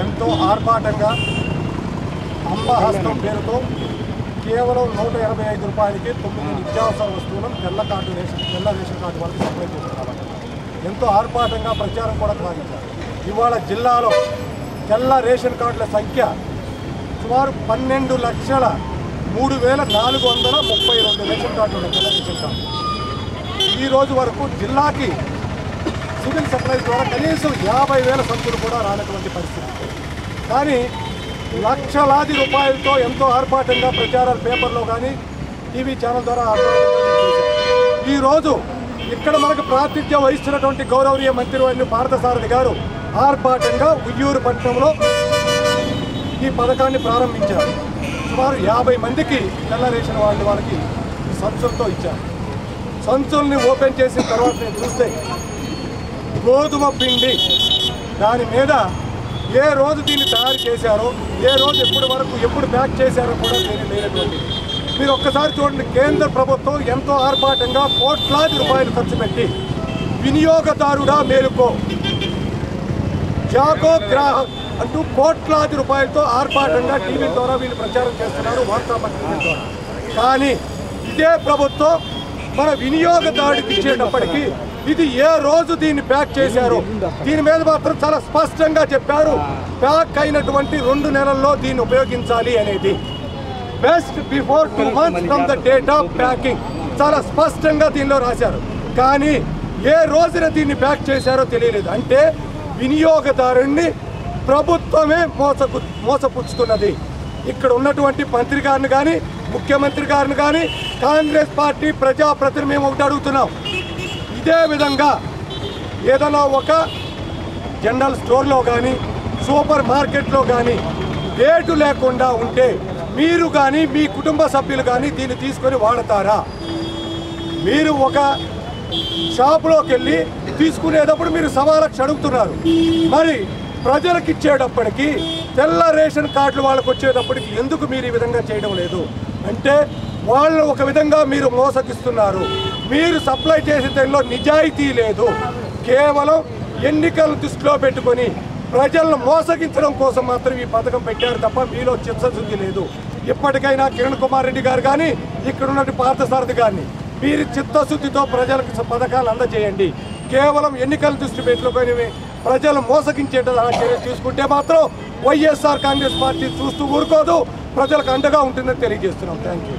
ఎంతో ఆర్భాటంగా అమ్మ హస్తం పేరుతో కేవలం 185 రూపాయలకి 9 నిత్యావసర వస్తువులను తెల్ల రేషన్ కార్డు వరకు సప్లై చేస్తున్నారు. ఎంతో ఆర్భాటంగా ప్రచారం కూడా సాగించారు. ఇవాళ జిల్లాలో తెల్ల రేషన్ కార్డుల సంఖ్య సుమారు 12,03,432 రేషన్ కార్డులు ఉన్నాయి. తెల్ల రేషన్ కార్డు ఈ రోజు వరకు జిల్లాకి సివిల్ సప్లైస్ ద్వారా కనీసం 50,000 సంచులు కూడా రానటువంటి పరిస్థితి. కానీ లక్షలాది రూపాయలతో ఎంతో ఆర్భాటంగా ప్రచారాలు పేపర్లో కానీ టీవీ ఛానల్ ద్వారా ఈరోజు ఇక్కడ మనకు ప్రాతినిధ్యం వహిస్తున్నటువంటి గౌరవనీయ మంత్రివర్యులు పార్థసారథి గారు ఆర్భాటంగా ఉయ్యూరు పట్టణంలో ఈ పథకాన్ని ప్రారంభించారు. సుమారు 50 మందికి తెల్ల రేషన్ వాళ్ళకి సంచులతో ఇచ్చారు. సంచుల్ని ఓపెన్ చేసిన తర్వాత నేను చూస్తే గోధుమ పిండి దాని మీద ఏ రోజు దీన్ని తయారు చేశారో, ఏ రోజు ఎప్పుడు ప్యాక్ చేశారో కూడా లేనటువంటి. మీరు ఒక్కసారి చూడండి, కేంద్ర ప్రభుత్వం ఎంతో ఆర్భాటంగా కోట్లాది రూపాయలు ఖర్చు పెట్టి వినియోగదారుడా మేలుకో, జాగో గ్రాహక్ అంటూ కోట్లాది రూపాయలతో ఆర్భాటంగా టీవీ ద్వారా వీళ్ళు ప్రచారం చేస్తున్నారు, వార్తాపత్రికల ద్వారా. కానీ ఇదే ప్రభుత్వం మన వినియోగదారుడికి ఇచ్చేటప్పటికీ ఇది ఏ రోజు దీన్ని ప్యాక్ చేశారో దీని మీద మాత్రం చాలా స్పష్టంగా చెప్పారు. ప్యాక్ అయినటువంటి 2 నెలల్లో దీన్ని ఉపయోగించాలి అనేది, best before 2 months from the date of packing చాలా స్పష్టంగా దీనిలో రాశారు. కానీ ఏ రోజున దీన్ని ప్యాక్ చేశారో తెలియలేదు. అంటే వినియోగదారుణ్ణి ప్రభుత్వమే మోసపుచ్చుతున్నది. ఇక్కడ ఉన్నటువంటి మంత్రి గారిని కానీ ముఖ్యమంత్రి గారిని కానీ కాంగ్రెస్ పార్టీ ప్రజాప్రతినిధి మేము ఒకటి అడుగుతున్నాం. ఇదే విధంగా ఏదైనా ఒక జనరల్ స్టోర్లో కానీ సూపర్ మార్కెట్లో కానీ రేటు లేకుండా ఉంటే మీరు కానీ మీ కుటుంబ సభ్యులు కానీ దీన్ని తీసుకొని వాడతారా? మీరు ఒక షాపులోకి వెళ్ళి తీసుకునేటప్పుడు మీరు 1,00,000 అడుగుతున్నారు. మరి ప్రజలకు ఇచ్చేటప్పటికి తెల్ల రేషన్ కార్డులు వాళ్ళకు వచ్చేటప్పటికి ఎందుకు మీరు ఈ విధంగా చేయడం లేదు? అంటే వాళ్ళు ఒక విధంగా మీరు మోసగిస్తున్నారు. మీరు సప్లై చేసే టైంలో నిజాయితీ లేదు. కేవలం ఎన్నికలను దృష్టిలో పెట్టుకొని ప్రజలను మోసగించడం కోసం మాత్రం ఈ పథకం పెట్టారు తప్ప మీలో చిత్తశుద్ధి లేదు. ఇప్పటికైనా కిరణ్ కుమార్ రెడ్డి గారు కానీ ఇక్కడ ఉన్నటువంటి పార్థసారథి గారిని మీరు చిత్తశుద్ధితో ప్రజలకు పథకాలు అందజేయండి. కేవలం ఎన్నికలను దృష్టి పెట్టుకొని ప్రజలు మోసగించేట చర్య తీసుకుంటే మాత్రం వైఎస్ఆర్ కాంగ్రెస్ పార్టీ చూస్తూ ఊరుకోదు, ప్రజలకు అండగా ఉంటుందని తెలియజేస్తున్నాం. Thank you.